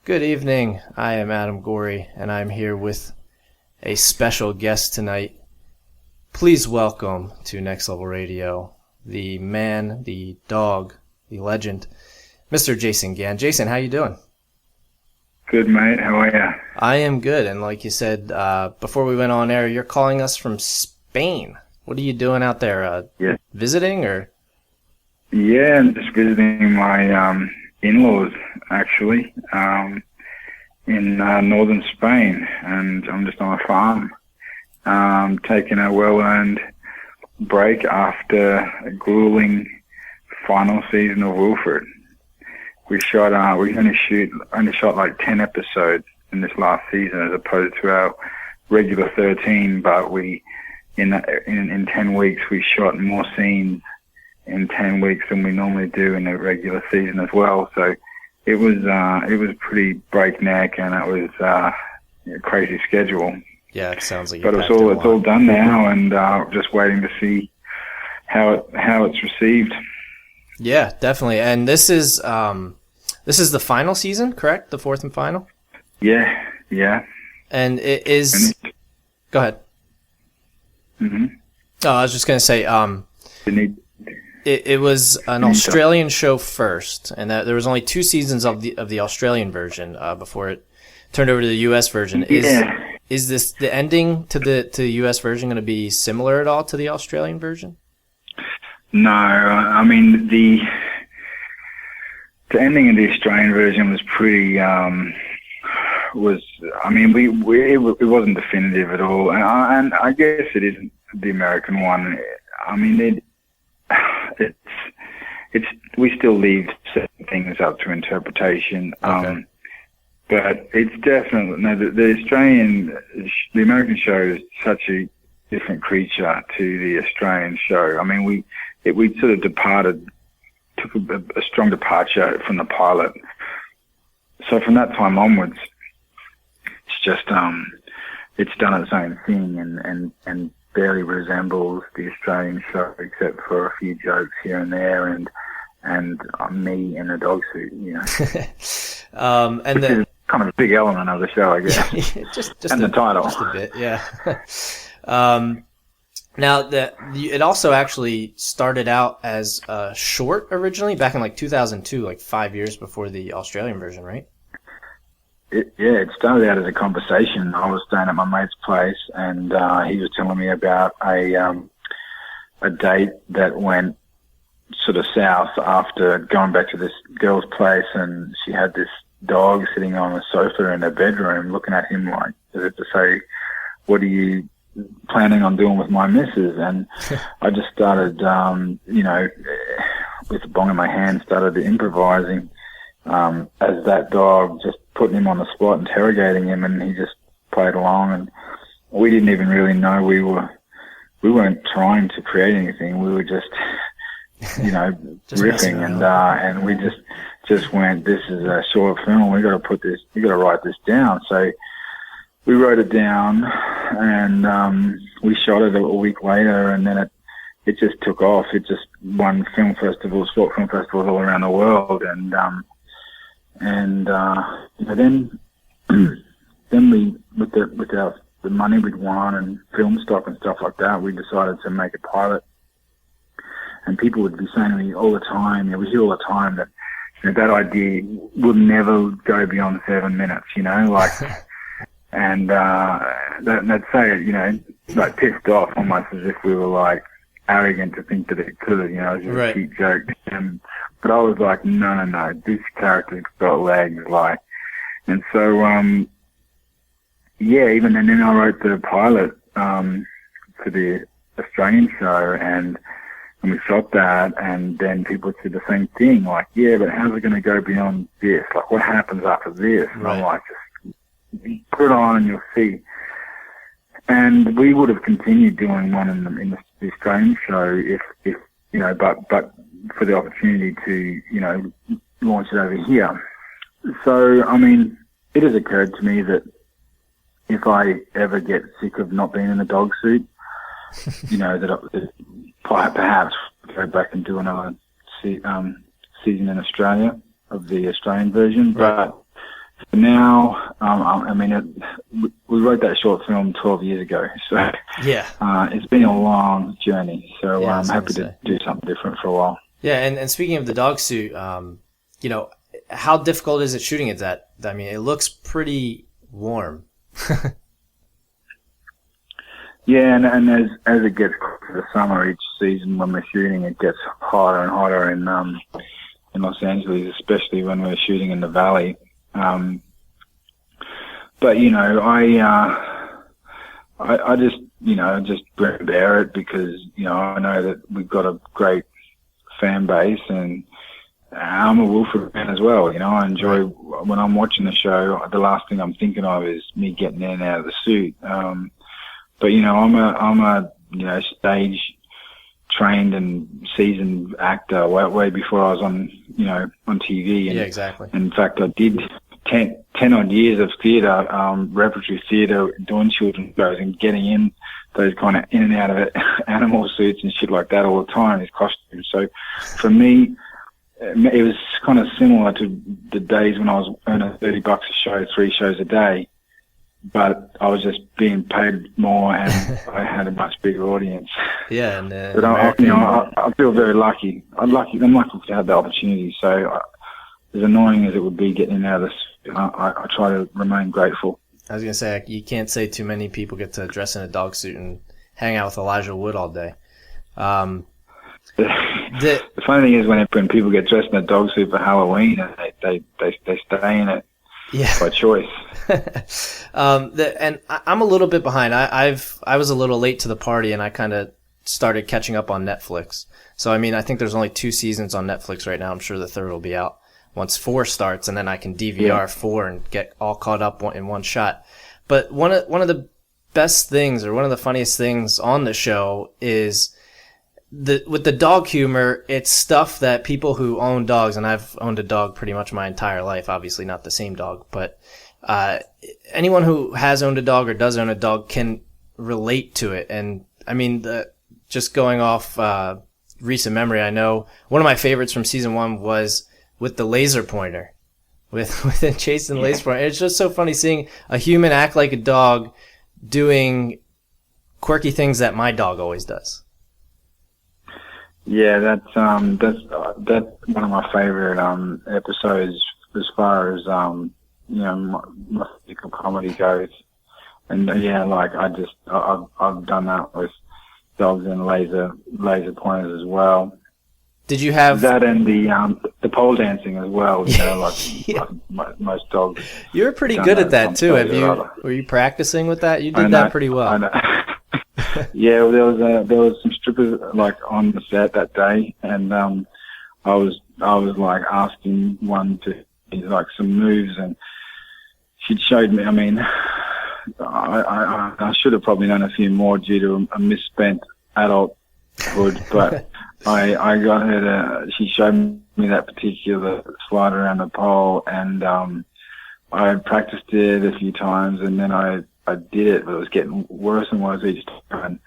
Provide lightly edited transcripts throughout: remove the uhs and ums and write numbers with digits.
Good evening. I am Adam Gorey, and I'm here with a special guest tonight. Please welcome to Next Level Radio, the man, the dog, the legend, Mr. Jason Gann. Jason, how you doing? Good, mate. How are you? I am good, and like you said before we went on air, you're calling us from Spain. What are you doing out there? Yeah. Visiting, or? Yeah, I'm just visiting my in-laws, actually, in northern Spain, and I'm just on a farm, taking a well-earned break after a grueling final season of Wilfred. We only shot like 10 episodes in this last season as opposed to our regular 13, but in 10 weeks we shot more scenes in 10 weeks than we normally do in a regular season as well. So it was pretty breakneck, and it was a crazy schedule. Yeah, it sounds like. But it's all done now, and just waiting to see how it's received. Yeah, definitely. And this is the final season, correct? The fourth and final? Yeah. And it is... Go ahead. Mm-hmm. Oh, I was just going to say, it was an Australian show first, and that there was only 2 seasons of the Australian version before it turned over to the U.S. version. Is this the ending to the U.S. version going to be similar at all to the Australian version? No, I mean the ending of the Australian version was pretty. It wasn't definitive at all, and I guess it isn't the American one. I mean, we still leave certain things up to interpretation. Okay. But it's definitely the American show is such a different creature to the Australian show. I mean, we sort of took a strong departure from the pilot. So from that time onwards, it's just it's done its own thing and barely resembles the Australian show, except for a few jokes here and there, and me in a dog suit, you know. And is kind of a big element of the show, I guess. just and the title, just a bit, yeah. Now it also actually started out as a short originally back in like 2002, like 5 years before the Australian version, right? It started out as a conversation. I was staying at my mate's place, and he was telling me about a date that went sort of south after going back to this girl's place, and she had this dog sitting on a sofa in her bedroom looking at him like as if to say, "What are you planning on doing with my missus?" And I just started, with a bong in my hand, started improvising as that dog, just putting him on the spot, interrogating him, and he just played along. And we didn't even really know we weren't trying to create anything. We were just, riffing, and we just went, "This is a short film. We got to write this down." So we wrote it down, and we shot it a week later, and then it just took off. It just won short film festivals all around the world, and then we, with the money we'd won and film stock and stuff like that, we decided to make a pilot. And people would be saying to me all the time, we hear all the time that that idea will never go beyond 7 minutes, like. And they'd say it, like pissed off, almost as if we were like arrogant to think that it could, it was just a cheap joke. But I was like, no, this character's got legs, like. And so, even then I wrote the pilot for the Australian show, and we shot that, and then people said the same thing, like, yeah, but how's it going to go beyond this? Like, what happens after this? And I'm like, just put it on and you'll see. And we would have continued doing one in the Australian show if but for the opportunity to, launch it over here. So, I mean, it has occurred to me that if I ever get sick of not being in a dog suit, that perhaps go back and do another season in Australia of the Australian version. But now, I mean, we wrote that short film 12 years ago, so Yeah. It's been a long journey. So Yeah, I'm happy to do something different for a while. Yeah, and speaking of the dog suit, you know, how difficult is it shooting it that? I mean, it looks pretty warm. Yeah, and as it gets closer to the summer, each season when we're shooting, it gets hotter and hotter in Los Angeles, especially when we're shooting in the valley. But you know, I just just grin and bear it because I know that we've got a great fan base, and I'm a Wilfred fan as well. I enjoy when I'm watching the show. The last thing I'm thinking of is me getting in and out of the suit. But I'm a stage trained and seasoned actor way before I was on TV. And, yeah, exactly. In fact, I did 10 odd years of theatre, repertory theatre, doing children's shows and getting in those kind of in and out of it, animal suits and shit like that all the time, these costumes. So for me, it was kind of similar to the days when I was earning $30 a show, 3 shows a day, but I was just being paid more and I had a much bigger audience. Yeah, and but I feel very lucky. I'm lucky to have the opportunity. So as annoying as it would be getting out of this, I try to remain grateful. I was gonna say you can't say too many people get to dress in a dog suit and hang out with Elijah Wood all day. The funny thing is when people get dressed in a dog suit for Halloween, they stay in it by choice. And I'm a little bit behind. I was a little late to the party, and I kind of started catching up on Netflix. So I mean, I think there's only 2 seasons on Netflix right now. I'm sure the 3rd will be out once 4 starts, and then I can DVR 4 and get all caught up in one shot. But one of the best things, or one of the funniest things on the show is with the dog humor. It's stuff that people who own dogs, and I've owned a dog pretty much my entire life, obviously not the same dog, but anyone who has owned a dog or does own a dog can relate to it. And I mean, just going off recent memory, I know one of my favorites from season 1 was with the laser pointer, with Jason laser pointer. It's just so funny seeing a human act like a dog doing quirky things that my dog always does. Yeah, that's one of my favorite episodes as far as my physical comedy goes. And I've done that with dogs and laser pointers as well. Did you have that and the pole dancing as well? Like most dogs. You were pretty good at that too. Were you practicing with that? You did that pretty well. I know. Yeah, well, there was some strippers like on the set that day, and I was like asking one to like some moves, and she showed me. I mean, I should have probably done a few more due to a misspent adulthood, but I got her she showed me that particular slide around the pole, and I practiced it a few times, and then I did it, but it was getting worse and worse each time.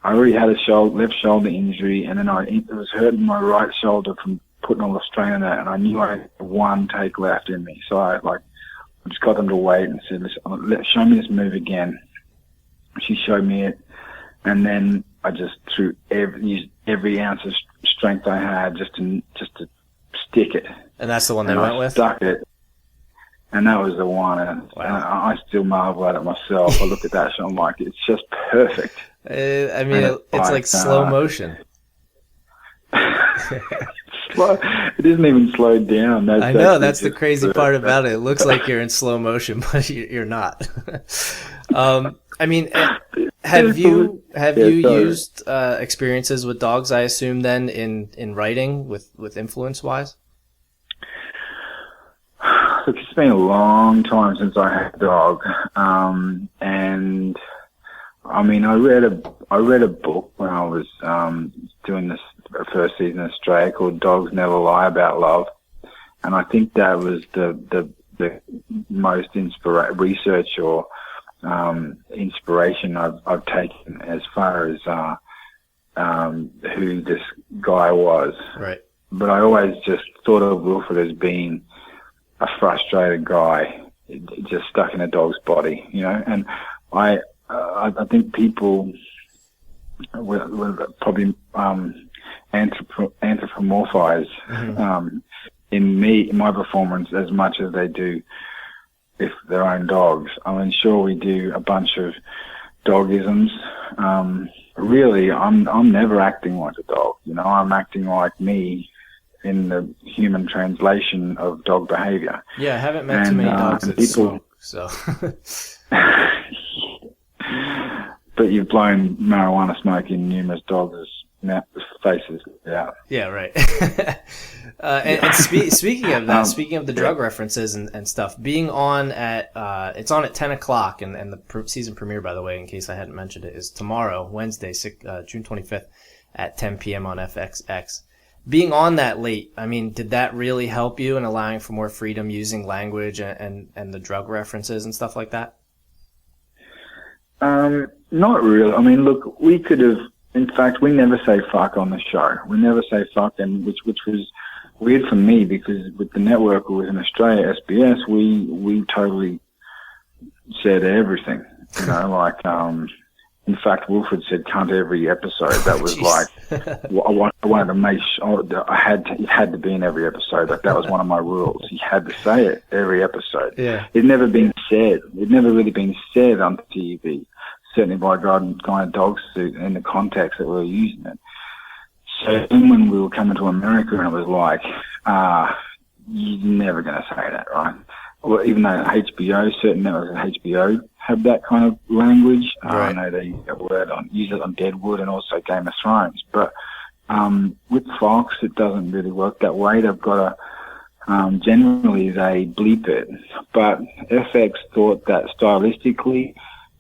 I already had a left shoulder injury, and then it was hurting my right shoulder from putting all the strain on that, and I knew I had 1 take left in me. So I just got them to wait and said, "Listen, show me this move again." She showed me it, and then I just used every ounce of strength I had just to stick it. And that's the one they went with? Stuck it. And that was the one. And I still marvel at it myself. I look at that show and I'm like, it's just perfect. I mean, it's like slow motion. It isn't even slowed down. I know, that's the crazy part about it. It looks like you're in slow motion, but you're not. I mean, have you used experiences with dogs, I assume, then in writing with influence-wise? Look, it's been a long time since I had a dog, and I mean, I read a book when I was doing this first season in Australia called "Dogs Never Lie About Love," and I think that was the most research or inspiration I've taken as far as who this guy was. Right. But I always just thought of Wilfred as being a frustrated guy, just stuck in a dog's body, And I think people will probably anthropomorphize in my performance as much as they do if their own dogs. I mean, sure, we do a bunch of dogisms. Really, I'm never acting like a dog. I'm acting like me in the human translation of dog behavior. Yeah, I haven't met too many dogs that smoke, so. But you've blown marijuana smoke in numerous dogs' faces. Yeah, right. and speaking of that, speaking of the drug references and stuff, being on at it's on at 10 o'clock, and the season premiere, by the way, in case I hadn't mentioned it, is tomorrow, Wednesday, June 25th at 10 p.m. on FXX. Being on that late, I mean, did that really help you in allowing for more freedom using language and the drug references and stuff like that? Not really. I mean, look, we could have. In fact, we never say fuck on the show. We never say fuck, and which was weird for me because with the network or in Australia, SBS, we totally said everything. In fact, Wilfred said "cunt" every episode. That was like I wanted to make sure it had to be in every episode. Like that was one of my rules. He had to say it every episode. Yeah, it'd never been said. It'd never really been said on TV. Certainly by a guy in a dog suit in the context that we were using it. So then when we were coming to America and it was like, you're never going to say that, right? Well, even though certain networks at HBO have that kind of language. Right. I know they use it on Deadwood and also Game of Thrones. But with Fox, it doesn't really work that way. They've got generally they bleep it. But FX thought that stylistically,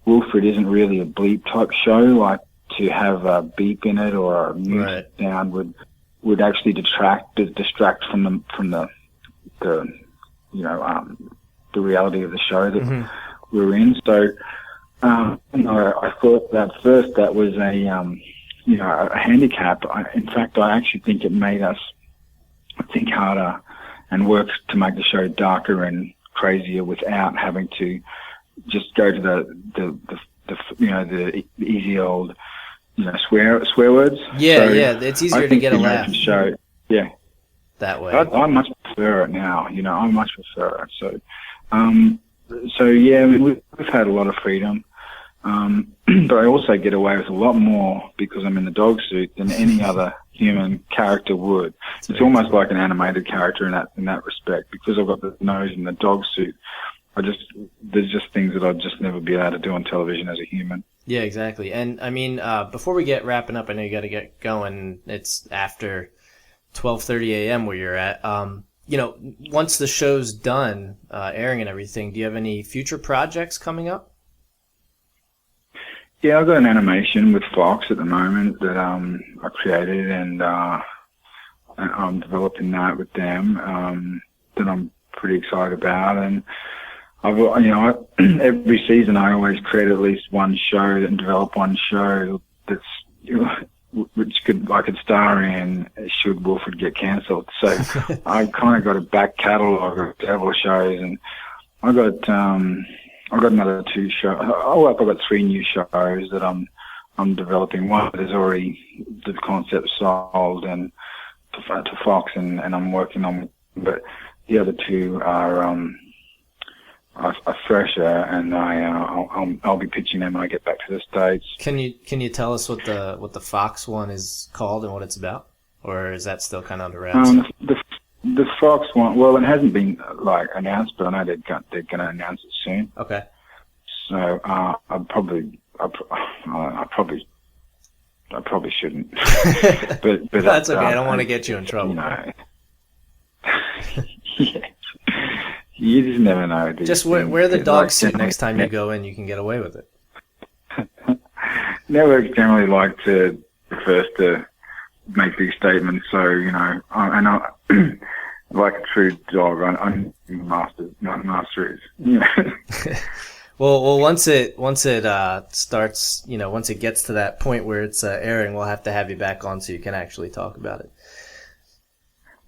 Wilfred isn't really a bleep type show. Like to have a beep in it or a mute sound would actually distract from the reality of the show that we're in. So I thought that first that was a handicap. In fact, I actually think it made us think harder and work to make the show darker and crazier without having to just go to the easy old swear words. Yeah, it's easier to get a laugh. Show, that way. I much prefer it now. I much prefer it. So yeah, I mean, we've had a lot of freedom, but I also get away with a lot more because I'm in the dog suit than any other human character would. It's almost like an animated character in that respect because I've got the nose and the dog suit. There's just things that I'd just never be able to do on television as a human. Yeah, exactly. And I mean, before we get wrapping up, I know you got to get going. It's after 12:30 a.m. where you're at. Once the show's done airing and everything, do you have any future projects coming up? Yeah, I've got an animation with Fox at the moment that I created, and I'm developing that with them. That I'm pretty excited about, and every season I always create at least one show and develop one show that's which I could star in should Wilfred get cancelled. So I kind of got a back catalogue of several shows, and I've got another 2 shows. I've got 3 new shows that I'm developing. One is already the concept sold and to Fox, and I'm working on, but the other 2 are fresher, and I'll be pitching them when I get back to the States. Can you tell us what the Fox one is called and what it's about, or is that still kind of under wraps? The Fox one, well, it hasn't been announced, but I know they're going to announce it soon. Okay. So I probably shouldn't, but that's okay. I don't want to get you in trouble. Yeah. You just never know. Just wear the dog suit next time you go in. You can get away with it. Networks generally like to first to make big statements. So I'm like a true dog. I'm master is. Well, once it starts, once it gets to that point where it's airing, we'll have to have you back on so you can actually talk about it.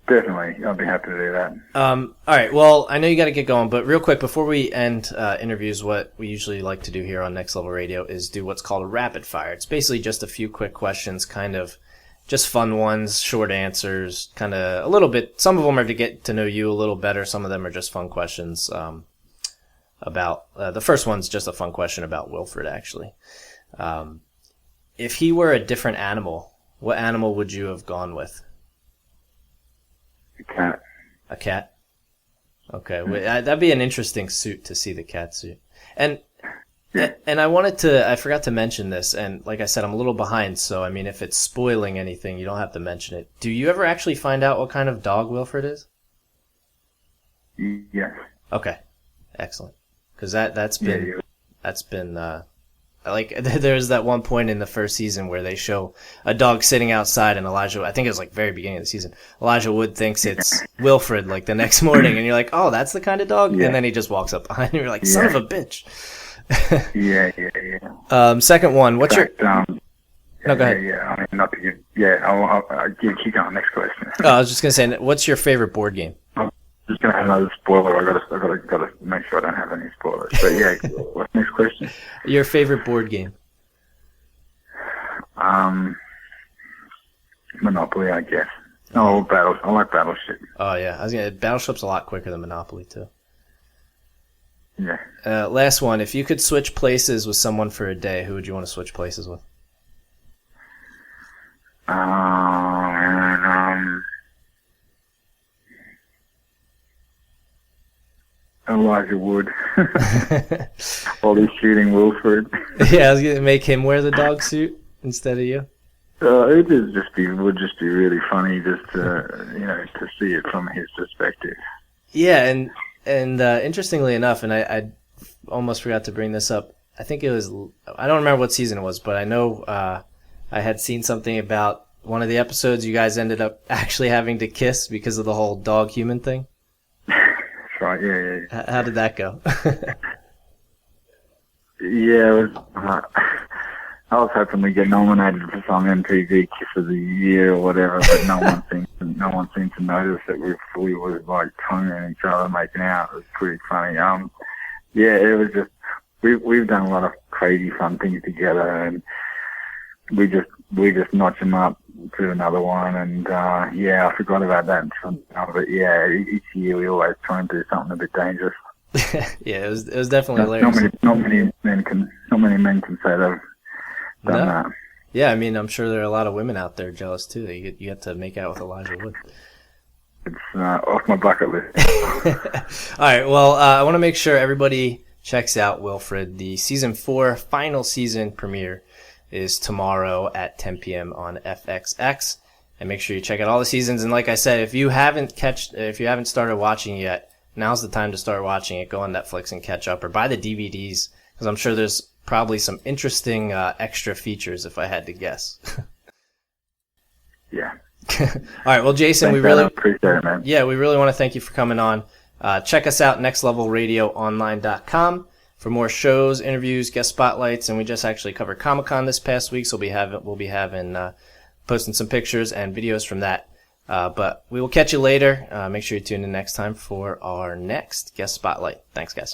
Definitely. I'll be happy to do that. All right. Well, I know you got to get going, but real quick, before we end interviews, what we usually like to do here on Next Level Radio is do what's called a rapid fire. It's basically just a few quick questions, kind of just fun ones, short answers, kind of a little bit. Some of them are to get to know you a little better. Some of them are just fun questions about the first one's just a fun question about Wilfred, actually. If he were a different animal, what animal would you have gone with? A cat. A cat? Okay. Well, that'd be an interesting suit to see, the cat suit. And I forgot to mention this, and like I said, I'm a little behind, so I mean, if it's spoiling anything, you don't have to mention it. Do you ever actually find out what kind of dog Wilfred is? Yes. Okay. Excellent. Because that's been like, there's that one point in the first season where they show a dog sitting outside, and Elijah, I think it was like very beginning of the season, Elijah Wood thinks it's Wilfred like the next morning, and you're like, oh, that's the kind of dog? Yeah. And then he just walks up behind you, and you're like, son of a bitch. Yeah. Second one, what's your... No, go ahead. Yeah, I mean, not to give... Yeah, I'll keep going. Next question. Oh, I was just going to say, what's your favorite board game? I'm just going to have another spoiler. I gotta make sure I don't have any spoilers. But yeah, what's the next question? Your favorite board game? Monopoly, I guess. Oh, I like Battleship. Oh, yeah. Battleship's a lot quicker than Monopoly, too. Yeah. Last one. If you could switch places with someone for a day, who would you want to switch places with? Elijah Wood. While he's shooting Wilfred. Yeah, I was going to make him wear the dog suit instead of you. It would just be really funny just to see it from his perspective. Yeah, and interestingly enough, and I almost forgot to bring this up. I think it was, I don't remember what season it was, but I know I had seen something about one of the episodes you guys ended up actually having to kiss because of the whole dog-human thing. That's right, yeah. How did that go? Yeah, it was... I was hoping we'd get nominated for some MTV Kiss of the Year or whatever, but no one seemed to notice that we were like tonguing each other, making out. It was pretty funny. Yeah, it was just we've done a lot of crazy fun things together, and we just notch them up to another one, and I forgot about that. But yeah, each year we always try and do something a bit dangerous. Yeah, it was definitely hilarious. Not many men can say they've done that. Yeah, I mean, I'm sure there are a lot of women out there jealous too. That you get to make out with Elijah Wood. It's off my bucket list. All right. Well, I want to make sure everybody checks out Wilfred. The season 4 final season premiere is tomorrow at 10 p.m. on FXX, and make sure you check out all the seasons. And like I said, if you haven't started watching yet, now's the time to start watching it. Go on Netflix and catch up, or buy the DVDs, because I'm sure there's probably some interesting extra features, if I had to guess. Yeah. All right. Well, Jason, we really appreciate it, man. Yeah, we really want to thank you for coming on. Check us out, nextlevelradioonline.com, for more shows, interviews, guest spotlights, and we just actually covered Comic-Con this past week, so we'll be having posting some pictures and videos from that. But we will catch you later. Make sure you tune in next time for our next guest spotlight. Thanks, guys.